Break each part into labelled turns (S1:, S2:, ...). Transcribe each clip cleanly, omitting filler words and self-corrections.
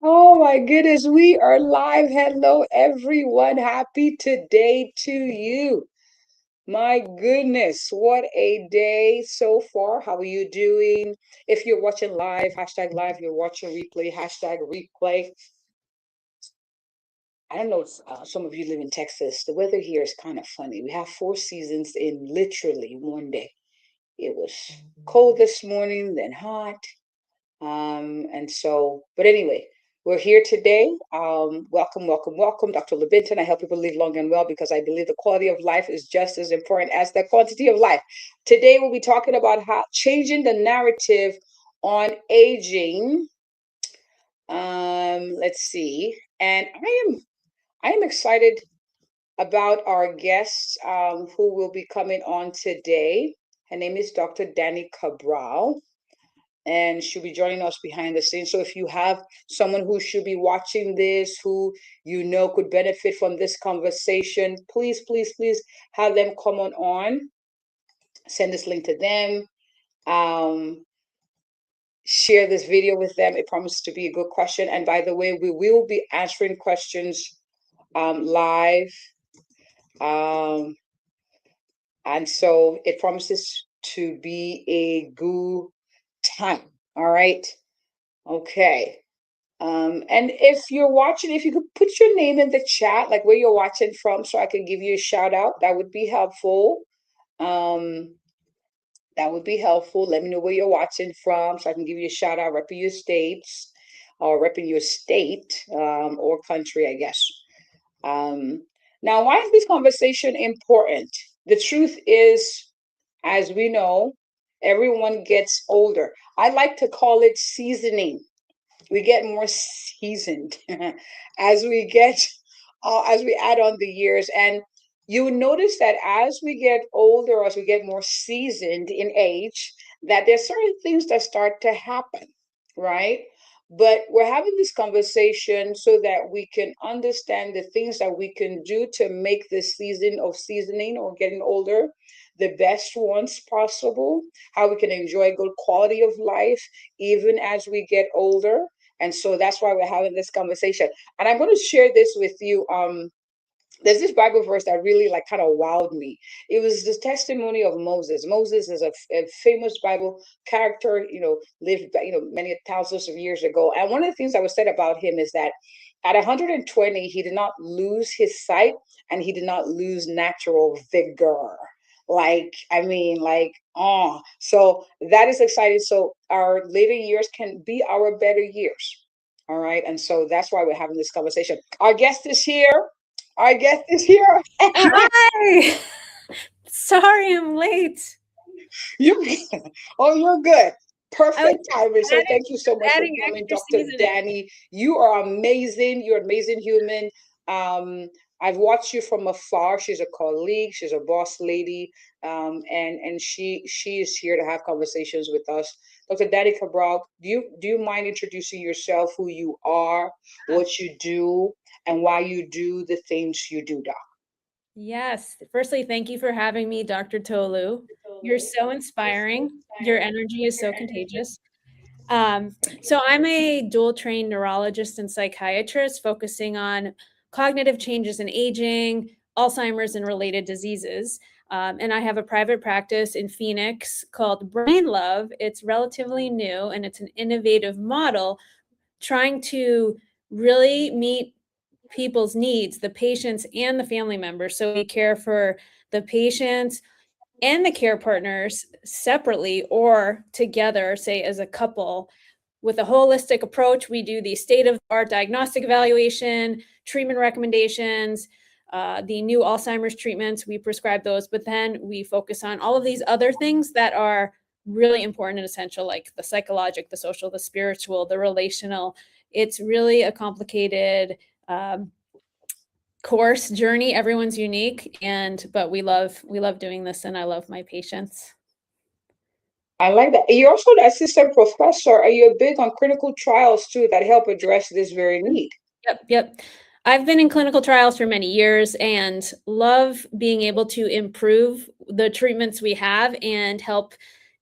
S1: Oh my goodness, we are live. Hello, everyone. Happy today to you. My goodness, what a day so far. How are you doing? If you're watching live, hashtag live, you're watching replay, hashtag replay. I don't know, some of you live in Texas. The weather here is kind of funny. We have four seasons in literally one day. It was cold this morning, then hot. But anyway, we're here today. Welcome, welcome, welcome, Dr. LeBinton. I help people live long and well because I believe the quality of life is just as important as the quantity of life. Today, we'll be talking about how changing the narrative on aging. Let's see. And I am excited about our guest who will be coming on today. Her name is Dr. Dani Cabral, and she'll be joining us behind the scenes. So if you have someone who should be watching this, who you know could benefit from this conversation, please, please, please have them come on. Send this link to them. Um, Share this video with them. It promises to be a good question. And by the way, we will be answering questions live. Um, and so it promises to be a good time. All right. Okay. And if you're watching, if you could put your name in the chat, like where you're watching from, so I can give you a shout out, that would be helpful. Um, that would be helpful. Let me know where you're watching from, so I can give you a shout out, repping your states, or repping your state, or country, I guess. Um, Now, why is this conversation important? The truth is, as we know, everyone gets older. I like to call it seasoning. We get more seasoned as we get as we add on the years. And you notice that as we get older, as we get more seasoned in age, that there's certain things that start to happen, right? But we're having this conversation so that we can understand the things that we can do to make this season of seasoning or getting older the best ones possible, how we can enjoy good quality of life even as we get older. And so that's why we're having this conversation. And I'm going to share this with you. There's this Bible verse that really like kind of wowed me. It was the testimony of Moses. Moses is a famous Bible character, lived, many thousands of years ago. And one of the things that was said about him is that at 120, he did not lose his sight and he did not lose natural vigor. Like, I mean, like, oh, so that is exciting. So our later years can be our better years. All right. And so that's why we're having this conversation. Our guest is here. Our guest is here.
S2: Hi. Sorry I'm late.
S1: You, oh, you're good. Perfect timing. So thank you so much for
S2: Adding
S1: coming,
S2: extra
S1: Dr.
S2: seasoning.
S1: Dani. You are amazing. You're an amazing human. I've watched you from afar. She's a colleague. She's a boss lady, and she is here to have conversations with us. Dr. Dani Cabral, do you mind introducing yourself, who you are, what you do, and why you do the things you do, Doc?
S2: Yes. Firstly, thank you for having me, Dr. Tolu. You're so inspiring. Your energy is so contagious. So I'm a dual trained neurologist and psychiatrist focusing on cognitive changes in aging, Alzheimer's, and related diseases. And I have a private practice in Phoenix called Brain Love. It's relatively new and it's an innovative model trying to really meet people's needs, the patients and the family members. So we care for the patients and the care partners separately or together, say as a couple. With a holistic approach, we do the state-of-the-art diagnostic evaluation, treatment recommendations, the new Alzheimer's treatments, we prescribe those, but then we focus on all of these other things that are really important and essential, like the psychologic, the social, the spiritual, the relational. It's really a complicated course journey. Everyone's unique, but we love doing this, and I love my patients.
S1: I like that. You're also an assistant professor. Are you big on clinical trials too that help address this very need?
S2: Yep. I've been in clinical trials for many years and love being able to improve the treatments we have and help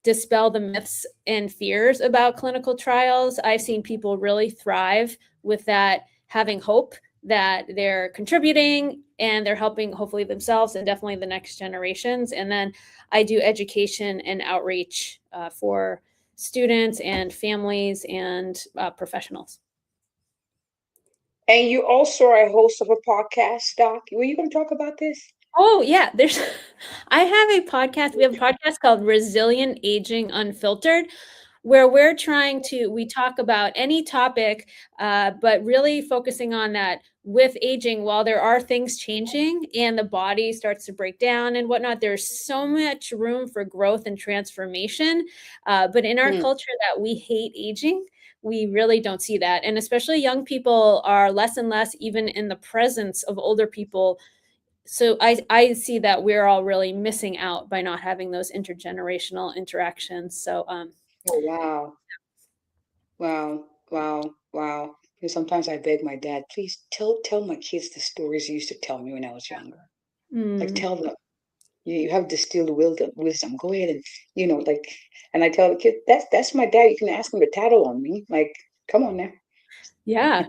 S2: dispel the myths and fears about clinical trials. I've seen people really thrive with that, having hope that they're contributing and they're helping hopefully themselves and definitely the next generations. And then I do education and outreach for students and families and professionals.
S1: And you also are a host of a podcast, Doc. Were you going to talk about this?
S2: Oh yeah, there's I have a podcast. We have a podcast called Resilient Aging Unfiltered, where we talk about any topic, but really focusing on that with aging. While there are things changing and the body starts to break down and whatnot, there's so much room for growth and transformation. But in our
S1: Hmm.
S2: culture that we hate aging, we really don't see that. And especially young people are less and less even in the presence of older people. So I see that we're all really missing out by not having those intergenerational interactions. So
S1: Oh, wow. Wow. Wow. Wow. And sometimes I beg my dad, please tell my kids the stories you used to tell me when I was younger. Like
S2: mm,
S1: tell them. You have distilled wisdom. Go ahead and like, and I tell the kid, that's my dad. You can ask him to tattle on me. Like, come on now.
S2: yeah.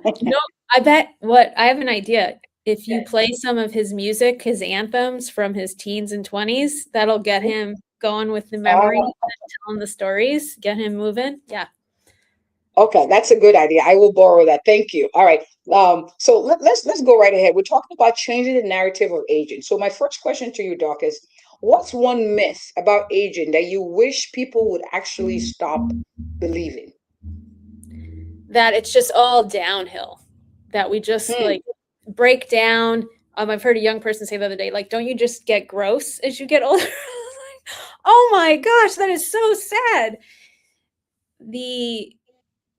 S2: I bet what I have an idea. If you play some of his music, his anthems from his teens and 20s, that'll get him going with the memory
S1: Uh,
S2: and telling the stories, get him moving. Yeah.
S1: okay, that's a good idea. I will borrow that. Thank you. All right. So let's go right ahead. We're talking about changing the narrative of aging. So my first question to you, Doc, is what's one myth about aging that you wish people would actually stop believing?
S2: That it's just all downhill, that we just
S1: Hmm.
S2: like break down. I've heard a young person say the other day, like, don't you just get gross as you get older? Like, oh my gosh, that is so sad. The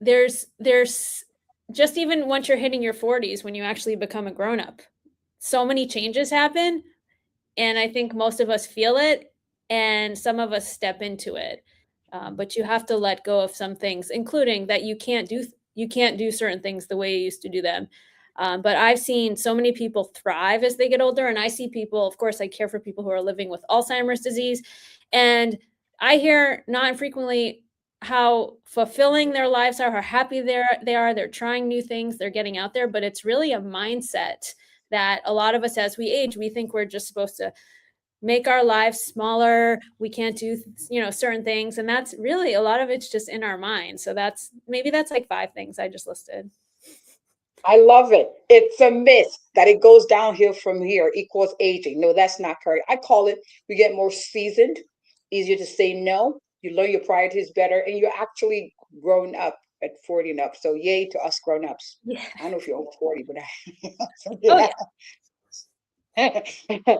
S2: there's just even once you're hitting your 40s, when you actually become a grown up, so many changes happen, and I think most of us feel it, and some of us step into it. But you have to let go of some things, including that you can't do certain things the way you used to do them. But I've seen so many people thrive as they get older, and I see people. Of course, I care for people who are living with Alzheimer's disease, and I hear not infrequently how fulfilling their lives are, how happy they are. They're trying new things, they're getting out there, but it's really a mindset that a lot of us as we age, we think we're just supposed to make our lives smaller, we can't do certain things, and that's really a lot of it's just in our mind. So that's like 5 things I just listed.
S1: I love it. It's a myth that it goes downhill from here equals aging. No, that's not correct. I call it we get more seasoned, easier to say no. You learn your priorities better, and you're actually grown up at 40 and up. So yay to us grown ups.
S2: Yeah.
S1: I don't know if you're over 40, but
S2: Oh yeah.
S1: yeah.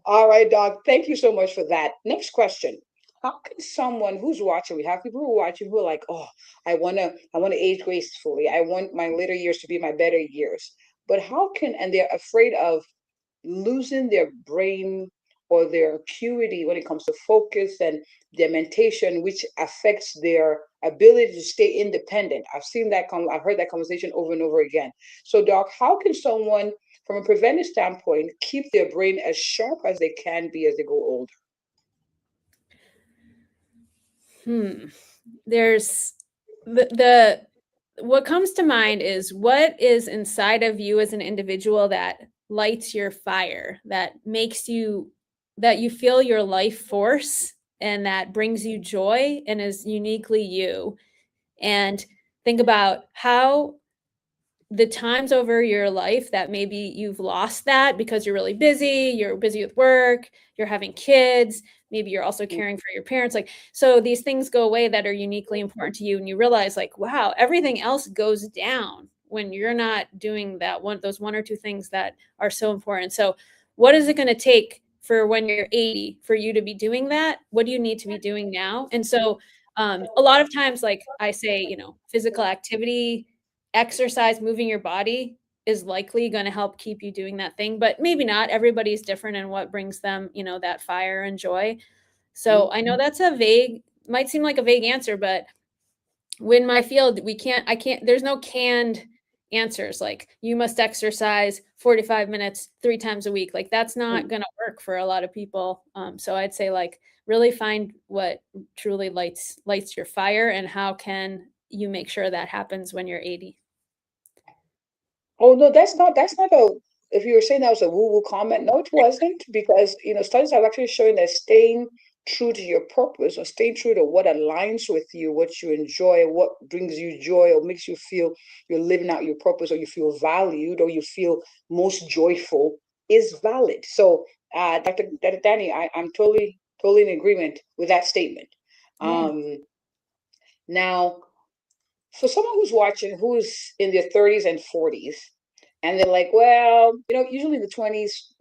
S1: All right, Doc. Thank you so much for that. Next question. How can someone who's watching, we have people who are watching who are like, oh, I wanna age gracefully. I want my later years to be my better years. But how can, and they're afraid of losing their brain or their acuity when it comes to focus and their mentation, which affects their ability to stay independent. I've heard that conversation over and over again. So, Doc, how can someone, from a preventive standpoint, keep their brain as sharp as they can be as they go older?
S2: Hmm. There's the what comes to mind is what is inside of you as an individual that lights your fire, that you feel your life force and that brings you joy and is uniquely you. And think about how the times over your life that maybe you've lost that because you're busy with work, you're having kids, maybe you're also caring for your parents. Like, so these things go away that are uniquely important to you. And you realize, like, wow, everything else goes down when you're not doing those one or two things that are so important. So, what is it going to take for when you're 80 for you to be doing that? What do you need to be doing now? And so, a lot of times, like I say, physical activity, exercise, moving your body is likely going to help keep you doing that thing, but maybe not. Everybody's different in what brings them, that fire and joy. So I know that's might seem like a vague answer, but when my field, I can't, there's no canned answers like you must exercise 45 minutes 3 times a week. Like that's not
S1: Mm.
S2: going to work for a lot of people. So I'd say like really find what truly lights your fire, and how can you make sure that happens when you're 80.
S1: Oh no, that's not a. If you were saying that was a woo-woo comment, no, it wasn't, because studies have actually shown that staying true to your purpose, or staying true to what aligns with you, what you enjoy, what brings you joy, or makes you feel you're living out your purpose, or you feel valued, or you feel most joyful, is valid. So, Dr. Danny, I'm totally in agreement with that statement.
S2: Yeah.
S1: Um, Now, for someone who's watching, who's in their 30s and 40s, and they're like, well, usually in the 20s,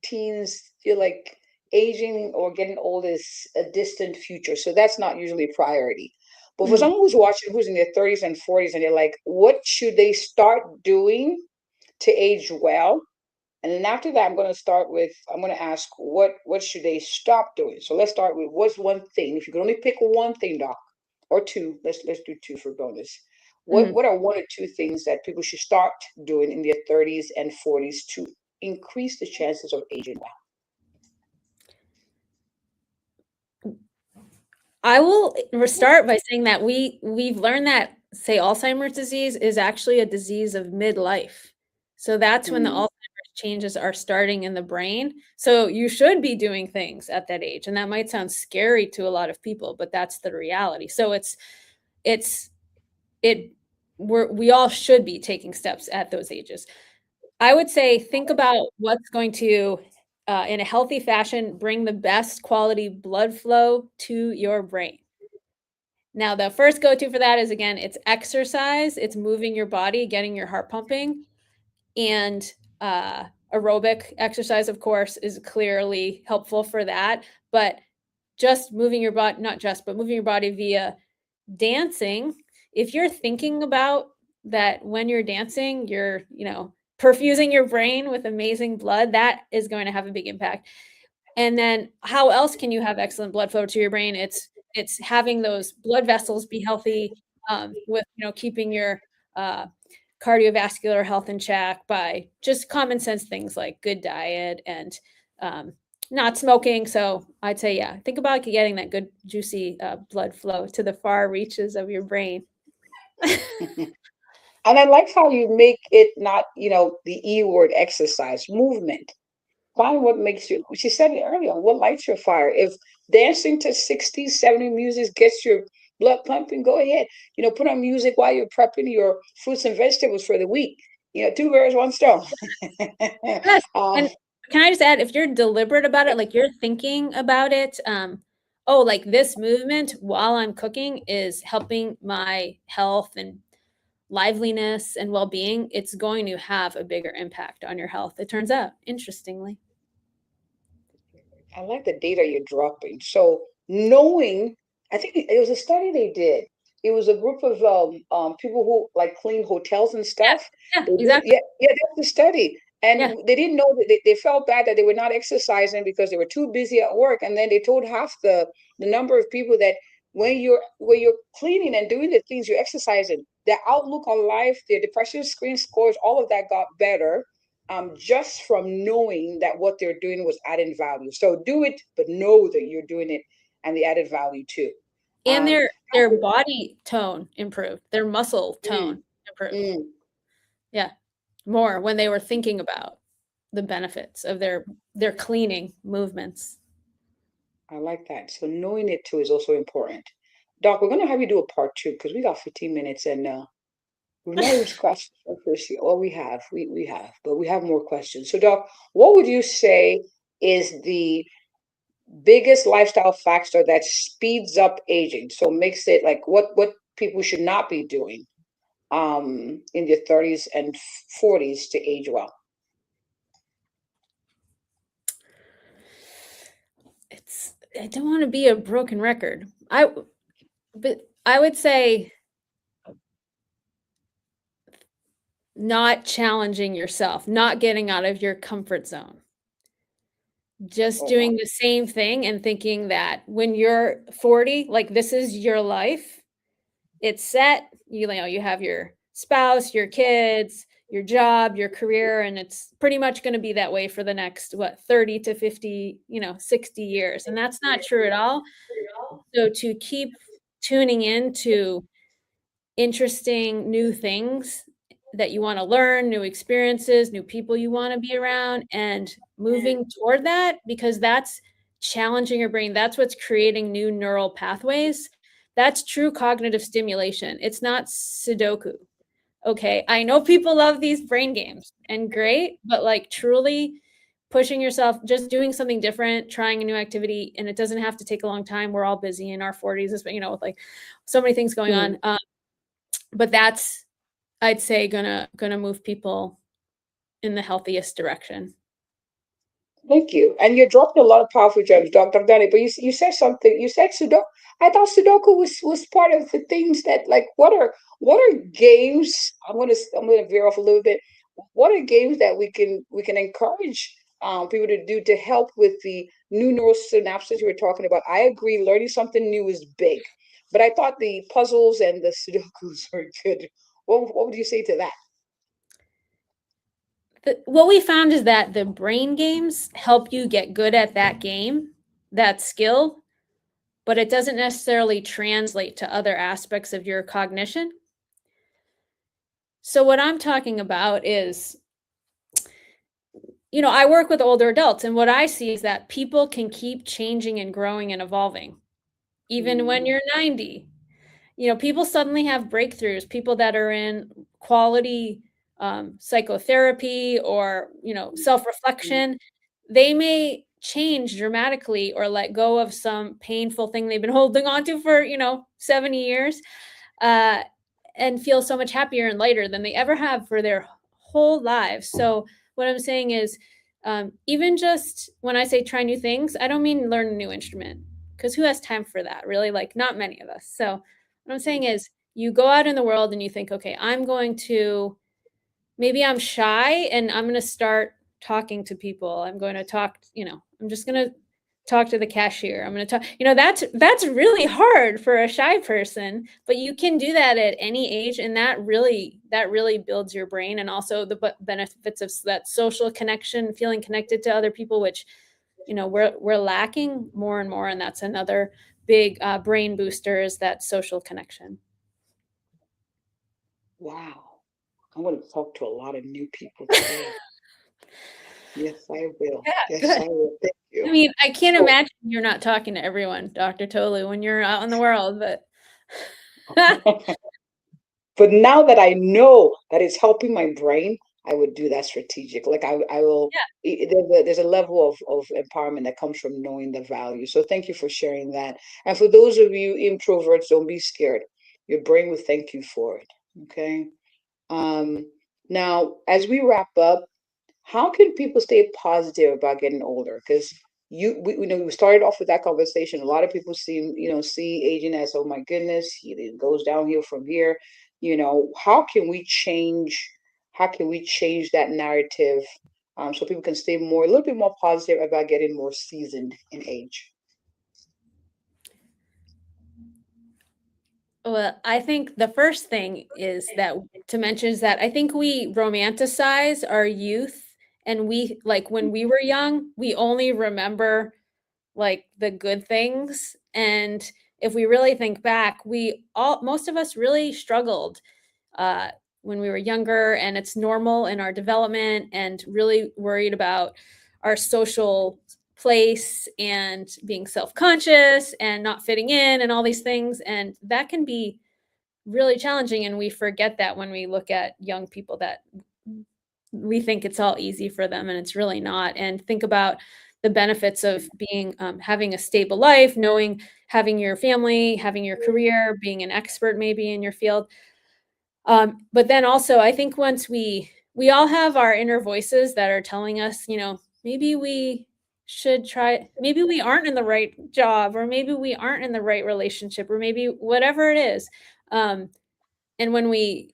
S1: teens feel like aging or getting old is a distant future. So that's not usually a priority. But for
S2: Mm,
S1: someone who's watching, who's in their 30s and 40s, and they're like, what should they start doing to age well? And then after that, I'm going to ask, what should they stop doing? So let's start with, what's one thing? If you could only pick one thing, Doc, or two, let's do two for bonus. What
S2: mhm.
S1: what are one or two things that people should start doing in their 30s and 40s to increase the chances of aging well?
S2: I will start by saying that we've learned that, say, Alzheimer's disease is actually a disease of midlife. So that's when the
S1: Mm,
S2: Alzheimer's changes are starting in the brain. So you should be doing things at that age. And that might sound scary to a lot of people, but that's the reality. So it's it we all should be taking steps at those ages. I would say think about what's going to, in a healthy fashion, bring the best quality blood flow to your brain. Now, the first go-to for that is, again, it's exercise, it's moving your body, getting your heart pumping, and aerobic exercise, of course, is clearly helpful for that. But just moving your body, not just, but moving your body via dancing, if you're thinking about that when you're dancing, you're, perfusing your brain with amazing blood, that is going to have a big impact. And then how else can you have excellent blood flow to your brain? It's having those blood vessels be healthy, with keeping your uh, cardiovascular health in check by just common sense things like good diet and um, not smoking. So I'd say, yeah, think about getting that good juicy blood flow to the far reaches of your brain.
S1: mm. And I like how you make it not, the E word, exercise, movement. Find what makes you, she said it earlier, what lights your fire. If dancing to 60s, 70s music gets your blood pumping, go ahead. Put on music while you're prepping your fruits and vegetables for the week. Two birds, one stone.
S2: Yes,
S1: uh,
S2: and can I just add, if you're deliberate about it, like you're thinking about it, oh, like this movement while I'm cooking is helping my health and liveliness and well-being, it's going to have a bigger impact on your health, it turns out, interestingly.
S1: I like the data you're dropping. So knowing, I think it was a study they did. It was a group of people who like clean hotels and
S2: Yeah,
S1: stuff.
S2: yeah,
S1: They did,
S2: exactly.
S1: yeah, yeah, that's the study.
S2: Yeah.
S1: And they didn't know that they felt bad that they were not exercising because they were too busy at work. And then they told half the number of people that when you're cleaning and doing the things you're exercising, their outlook on life, their depression screen scores, all of that got better, just from knowing that what they're doing was adding value. So do it, but know that you're doing it and the added value too.
S2: And
S1: Um,
S2: their body tone improved, their muscle
S1: mm,
S2: tone improved.
S1: mm,
S2: Yeah, more when they were thinking about the benefits of their cleaning movements.
S1: I like that. So knowing it too is also important. Doc, we're gonna have you do a part two because we got 15 minutes and we've not even scratched the surface here. Well, we have, but we have more questions. So, Doc, what would you say is the biggest lifestyle factor that speeds up aging? So makes it like what people should not be doing in their 30s and 40s to age well.
S2: It's I don't wanna be a broken record. But I would say not challenging yourself, not getting out of your comfort zone. Just
S1: Oh wow.
S2: doing the same thing and thinking that when you're 40, like, this is your life, it's set, you have your spouse, your kids, your job, your career, and it's pretty much going to be that way for the next what 30 to 50, 60 years. And that's not true at all. So to keep tuning into interesting new things that you want to learn, new experiences, new people you want to be around, and moving toward that because that's challenging your brain. That's what's creating new neural pathways. That's true cognitive stimulation. It's not Sudoku. Okay. I know people love these brain games and great, but like truly pushing yourself, just doing something different, trying a new activity, and it doesn't have to take a long time. We're all busy in our 40s, with like so many things going
S1: Hmm.
S2: on. But that's, I'd say, gonna move people in the healthiest direction.
S1: Thank you. And you're dropping a lot of powerful gems, Dr. Dani. But you said something. You said Sudoku. I thought Sudoku was part of the things that like what are games? I'm gonna veer off a little bit. What are games that we can encourage people to do to help with the new neural synapses you were talking about? I agree. Learning something new is big, but I thought the puzzles and the Sudokus were good. What would you say to that?
S2: What we found is that the brain games help you get good at that game, that skill, but it doesn't necessarily translate to other aspects of your cognition. So what I'm talking about is, I work with older adults, and what I see is that people can keep changing and growing and evolving, even when
S1: Mm,
S2: you're 90. People suddenly have breakthroughs, people that are in quality psychotherapy or, self
S1: mm,
S2: reflection, they may change dramatically or let go of some painful thing they've been holding on to for, 70 years, uh, and feel so much happier and lighter than they ever have for their whole lives. So, what I'm saying is, even just when I say try new things, I don't mean learn a new instrument because who has time for that, really? Like, not many of us. So, what I'm saying is, you go out in the world and you think, okay, I'm going to, maybe I'm shy and I'm going to start talking to people. I'm going to talk, I'm just going to talk to the cashier. I'm going to talk, that's really hard for a shy person, but you can do that at any age. And that really builds your brain and also the benefits of that social connection, feeling connected to other people, which, we're lacking more and more. And that's another big brain booster is that social connection.
S1: wow. I'm going to talk to a lot of new people today. Yes, I will.
S2: Yeah,
S1: Yes,
S2: good.
S1: I will. Thank
S2: I
S1: you.
S2: mean, I can't
S1: So,
S2: imagine you're not talking to everyone, Dr. Tolu, when you're out in the world, but
S1: but now that I know that it's helping my brain, I would do that strategic. Like I will.
S2: yeah.
S1: There's a level of empowerment that comes from knowing the value. So thank you for sharing that. And for those of you introverts, don't be scared. Your brain will thank you for it. Okay. Um. Now, as we wrap up, how can people stay positive about getting older? Because we started off with that conversation. A lot of people see aging as, oh my goodness, it goes downhill from here. How can we change? How can we change that narrative, so people can stay a little bit more positive about getting more seasoned in age?
S2: Well, I think the first thing is that to mention is that I think we romanticize our youth and we like when we were young, we only remember like the good things. And if we really think back, most of us really struggled uh, when we were younger, and it's normal in our development, and really worried about our social place and being self-conscious and not fitting in and all these things, and that can be really challenging, and we forget that when we look at young people, that we think it's all easy for them and it's really not. And think about the benefits of being having a stable life, knowing, having your family, having your career, being an expert maybe in your field. But then also, I think once we all have our inner voices that are telling us, maybe we should try, maybe we aren't in the right job, or maybe we aren't in the right relationship, or maybe whatever it is. Um, and when we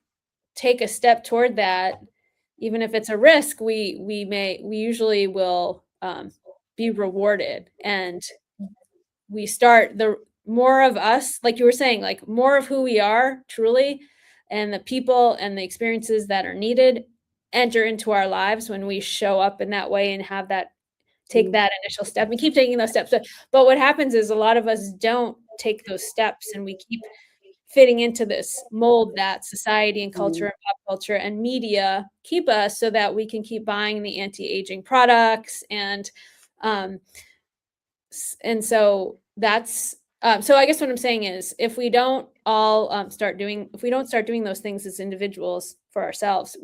S2: take a step toward that, even if it's a risk, we usually will be rewarded, and we start the more of us, like you were saying, like more of who we are truly, and the people and the experiences that are needed enter into our lives when we show up in that way and have that take
S1: Mm,
S2: that initial step and keep taking those steps. But what happens is a lot of us don't take those steps and we keep fitting into this mold that society and culture
S1: mm,
S2: and pop culture and media keep us so that we can keep buying the anti-aging products um, and so that's so I guess what I'm saying is if we don't all if we don't start doing those things as individuals for ourselves,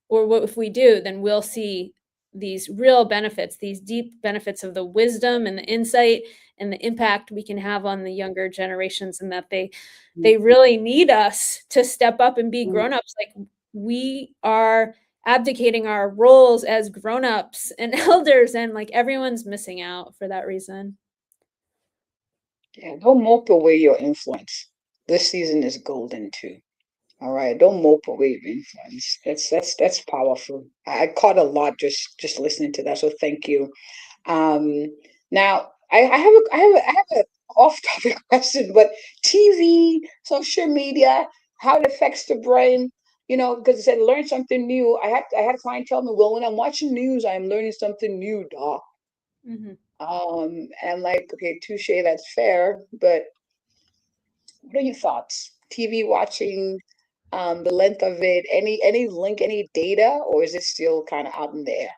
S2: or what if we do, then we'll see these real benefits, these deep benefits of the wisdom and the insight and the impact we can have on the younger generations, and that they
S1: mm,
S2: really need us to step up and be
S1: mm.
S2: grown-ups. Like, we are abdicating our roles as grown-ups and elders, and like everyone's missing out for that reason.
S1: Yeah, don't mope away your influence. This season is golden too. All right, don't mope away your influence. That's powerful. I caught a lot just listening to that. So thank you. Um, Now I have a off-topic question, but TV, social media, how it affects the brain. You know, because it said learn something new. I had a client tell me, well, when I'm watching news, I'm learning something new, doc.
S2: Mhm.
S1: And I'm like, okay, touche, that's fair, but what are your thoughts? TV watching, the length of it, any link, any data, or is it still kind of out in the air?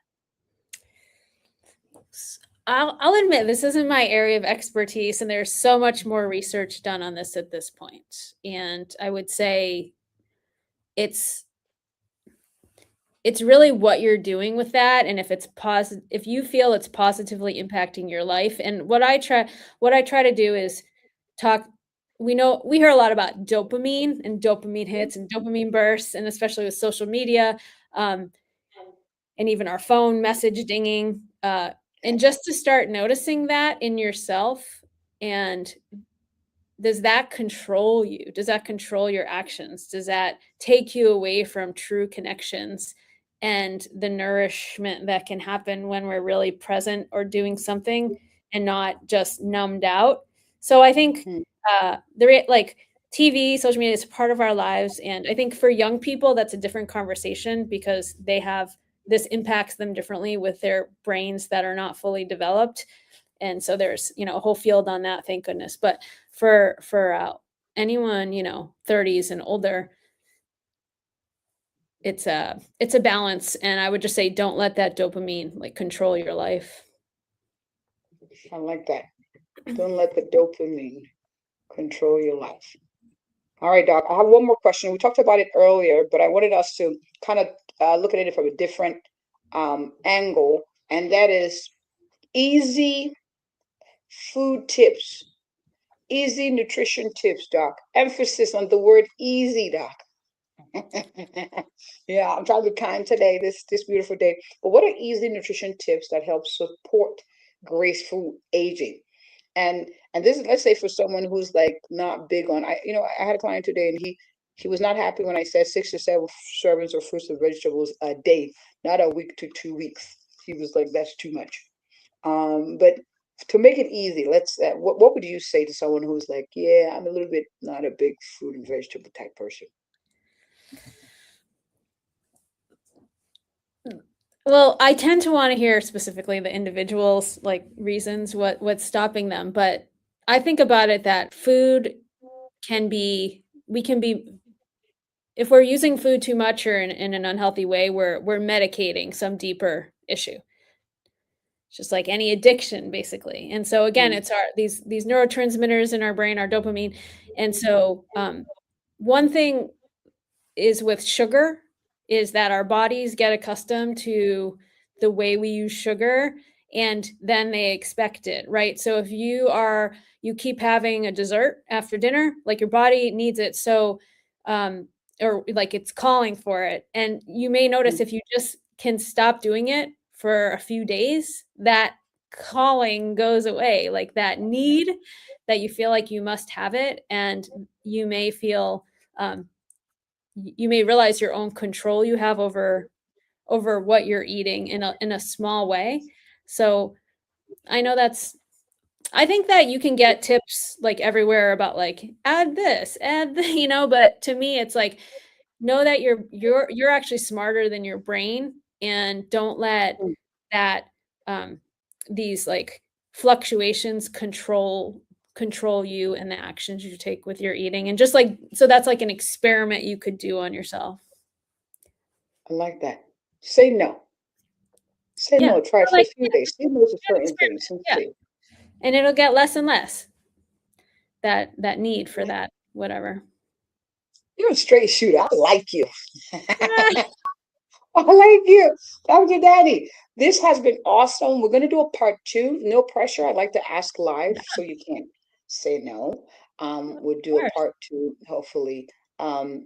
S2: I'll admit this isn't my area of expertise, and there's so much more research done on this at this point. And I would say it's it's really what you're doing with that, and if you feel it's positively impacting your life. And what I try to do is talk we hear a lot about dopamine and dopamine hits and dopamine bursts, and especially with social media, um, and even our phone message dinging, and just to start noticing that in yourself, and does that control you? Does that control your actions? Does that take you away from true connections and the nourishment that can happen when we're really present or doing something and not just numbed out? So I think
S1: Hmm.
S2: like TV, social media is part of our lives, and I think for young people that's a different conversation because this impacts them differently with their brains that are not fully developed, and so there's a whole field on that, thank goodness. But for anyone 30s and older, it's a balance, and I would just say don't let that dopamine like control your life.
S1: I like that. Don't let the dopamine control your life. All right, Doc. I have one more question. We talked about it earlier, but I wanted us to kind of look at it from a different angle, and that is easy food tips, easy nutrition tips, Doc. Emphasis on the word easy, Doc. Yeah, I'm trying to be kind today, this beautiful day. But what are easy nutrition tips that help support graceful aging? And this is, let's say, for someone who's like not big on, I had a client today, and he was not happy when I said 6 to 7 servings of fruits and vegetables a day, not a week to 2 weeks. He was like, that's too much. But to make it easy, let's what would you say to someone who's like, yeah, I'm a little bit not a big fruit and vegetable type person?
S2: Well, I tend to want to hear specifically the individuals like reasons what's stopping them, but I think about it that food can be we can be if we're using food too much or in an unhealthy way, we're medicating some deeper issue. It's just like any addiction, basically. And so again,
S1: Mm,
S2: it's these neurotransmitters in our brain, our dopamine. And so one thing is with sugar is that our bodies get accustomed to the way we use sugar, and then they expect it, right? So if you keep having a dessert after dinner, like your body needs it, so um or like it's calling for it, and you may notice
S1: mm,
S2: if you just can stop doing it for a few days, that calling goes away, like that need that you feel like you must have it, and you may feel um, you may realize your own control you have over what you're eating in a small way. So I know I think that you can get tips like everywhere about like add this, but to me it's like know that you're actually smarter than your brain and don't let
S1: Mm,
S2: that um these like fluctuations control you and the actions you take with your eating and just like so that's like an experiment you could do on yourself.
S1: I like that. Say no. Say
S2: Yeah.
S1: no. Try it
S2: Or
S1: for a
S2: like
S1: few days. Say no to
S2: an
S1: certain things
S2: experiment.
S1: and
S2: Yeah.
S1: see.
S2: And it'll get less and less that need for that whatever.
S1: You're a straight shooter. I like you.
S2: Ah,
S1: I like you. Dr. Daddy. This has been awesome. We're going to do a part two. No pressure. I'd like to ask live so you can't say no.
S2: of
S1: We'll do a
S2: course.
S1: part two, hopefully,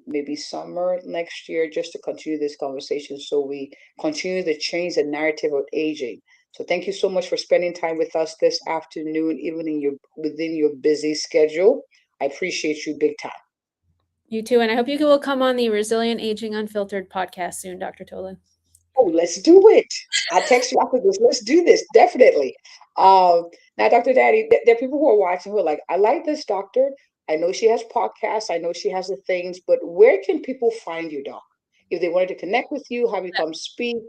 S1: maybe summer next year, just to continue this conversation so we continue to change the narrative of aging. So thank you so much for spending time with us this afternoon, even in your within your busy schedule. I appreciate you big time.
S2: You too, and I hope you will come on the Resilient Aging Unfiltered podcast soon, Dr. Tolu.
S1: Oh, let's do it. I'll text you after this. Let's do this. Definitely. Now, Dr. Daddy, there are people who are watching who are like, I like this doctor. I know she has podcasts. I know she has the things, but where can people find you, doc? If they wanted to connect with you, have you come speak,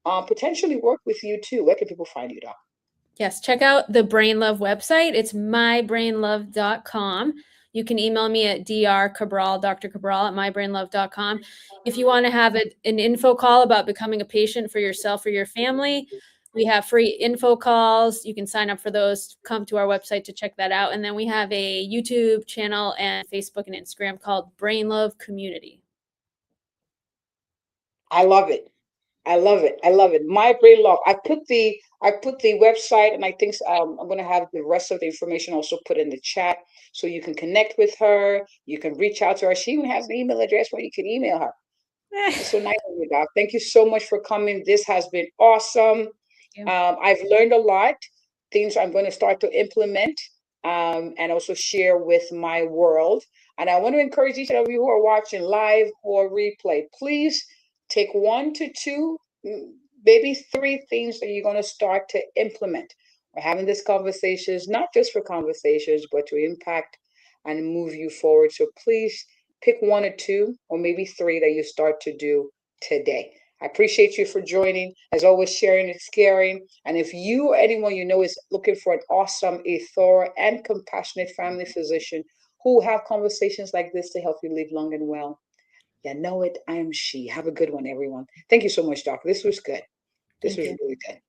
S1: potentially work with you too, where can people find you, doc?
S2: Yes, check out the Brain Love website. It's mybrainlove.com. You can email me at drcabral, Dr. Cabral at mybrainlove.com. If you want to have an info call about becoming a patient for yourself or your family, we have free info calls. You can sign up for those. Come to our website to check that out. And then we have a YouTube channel and Facebook and Instagram called Brain Love Community.
S1: I love it. I love it. I love it. My brain love. I put the website, and I think I'm going to have the rest of the information also put in the chat so you can connect with her. You can reach out to her. She even has an email address where you can email her. That's so nice of you, Doc. Thank you so much for coming. This has been awesome.
S2: Thank you.
S1: I've learned a lot, things I'm going to start to implement and also share with my world. And I want to encourage each of you who are watching live or replay, please take 1 to 2, maybe 3 things that you're going to start to implement. We're having these conversations, not just for conversations, but to impact and move you forward. So please pick 1 or 2, or maybe 3 that you start to do today. I appreciate you for joining. As always, sharing is caring. And if you or anyone you know is looking for an awesome, a thorough, and compassionate family physician who will have conversations like this to help you live long and well, yeah, know it. I am she. Have a good one, everyone. Thank you so much, Doc. This was good. This
S2: Thank
S1: was
S2: you.
S1: really good.